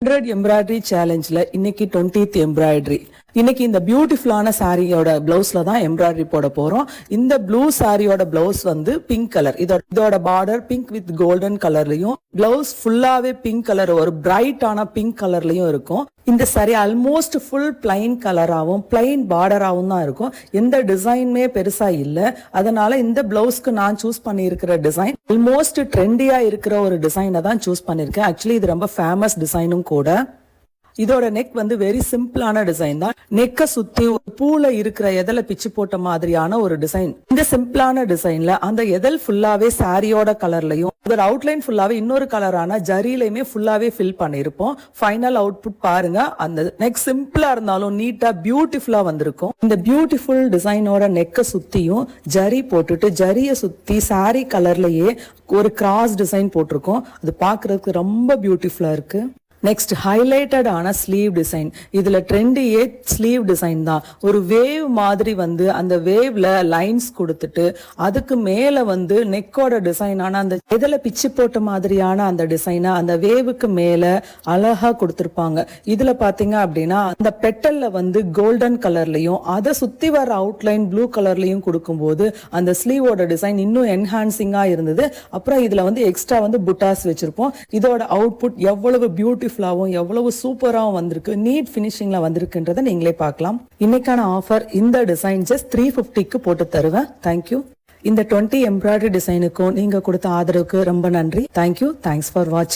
100 embroidery சேலஞ்சில் இன்னைக்கு 20th embroidery. இன்னைக்கு இந்த பியூட்டிஃபுல்லான சாரியோட பிளவுஸ்ல தான் எம்ப்ராய்டரி போட போறோம். இந்த ப்ளூ சாரியோட பிளவுஸ் வந்து பிங்க் கலர். இதோட பார்டர் பிங்க் வித் கோல்டன் கலர்லயும், பிளவுஸ் ஃபுல்லாவே பிங்க் கலர், ஒரு பிரைட்டான பிங்க் கலர்லயும் இருக்கும். இந்த சாரி ஆல்மோஸ்ட் ஃபுல் பிளைன் கலராகவும் பிளைன் பார்டராகவும் தான் இருக்கும். எந்த டிசைனுமே பெருசா இல்ல. அதனால இந்த பிளவுஸ்க்கு நான் சூஸ் பண்ணியிருக்கிற டிசைன் ஆல்மோஸ்ட் ட்ரெண்டியா இருக்கிற ஒரு டிசைனை தான் சூஸ் பண்ணிருக்கேன். ஆக்சுவலி இது ரொம்ப ஃபேமஸ் டிசைனும் கூட. இதோட நெக் வந்து வெரி சிம்பிளான டிசைன் தான். நெக்க சுத்தி பூல இருக்கிற எதல பிச்சு போட்ட மாதிரியான ஒரு டிசைன். இந்த சிம்பிளான டிசைன்ல அந்த எதல் ஃபுல்லாவே சாரியோட கலர்லயும், அதோட அவுட்லைன் ஃபுல்லாவே இன்னொரு கலரான ஜரிலையுமே ஃபுல்லாவே ஃபில் பண்ணிருப்போம். ஃபைனல் அவுட்புட் பாருங்க. அந்த நெக் சிம்பிளா இருந்தாலும் நீட்டா பியூட்டிஃபுல்லா வந்திருக்கும். இந்த பியூட்டிஃபுல் டிசைனோட நெக்க சுத்தியும் ஜரி போட்டுட்டு, ஜரிய சுத்தி சாரி கலர்லயே ஒரு கிராஸ் டிசைன் போட்டிருக்கோம். அது பாக்குறதுக்கு ரொம்ப பியூட்டிஃபுல்லா இருக்கு. நெக்ஸ்ட் ஹைலைட்டட் ஆன ஸ்லீவ் டிசைன். இதுல ட்ரெண்டியே ஸ்லீவ் டிசைன் தான். ஒரு வேவ் மாதிரி வந்து அந்த வேவ்ல லைன்ஸ் கொடுத்துட்டு, அதுக்கு மேல வந்து நெக்கோட டிசைனான அந்த எதில பிச்சு போட்ட மாதிரியான அந்த டிசைனை அந்த வேவுக்கு மேல அழகா கொடுத்திருப்பாங்க. இதுல பாத்தீங்க அப்படின்னா அந்த பெட்டல்ல வந்து கோல்டன் கலர்லயும், அதை சுத்தி வர அவுட்லைன் ப்ளூ கலர்லயும் கொடுக்கும்போது அந்த ஸ்லீவோட டிசைன் இன்னும் என்ஹான்சிங்கா இருந்தது. அப்புறம் இதுல வந்து எக்ஸ்ட்ரா வந்து புட்டாஸ் வச்சிருப்போம். இதோட அவுட்புட் எவ்வளவு பியூட்டிஃபுல்லாவும் எவ்வளவு சூப்பராகவும் வந்திருக்கு, நீட் பினிஷிங்ல வந்திருக்குன்றதை நீங்களே பார்க்கலாம். இன்னைக்கான ஆஃபர் இந்த டிசைன் ஜஸ்ட் 350க்கு போட்டு தருவேன். தேங்க்யூ. இந்த 20 எம்ப்ராய்டரி டிசைனுக்கும் நீங்க கொடுத்த ஆதரவுக்கு ரொம்ப நன்றி. தேங்க்யூ. தேங்க்ஸ் ஃபார் வாட்சிங்.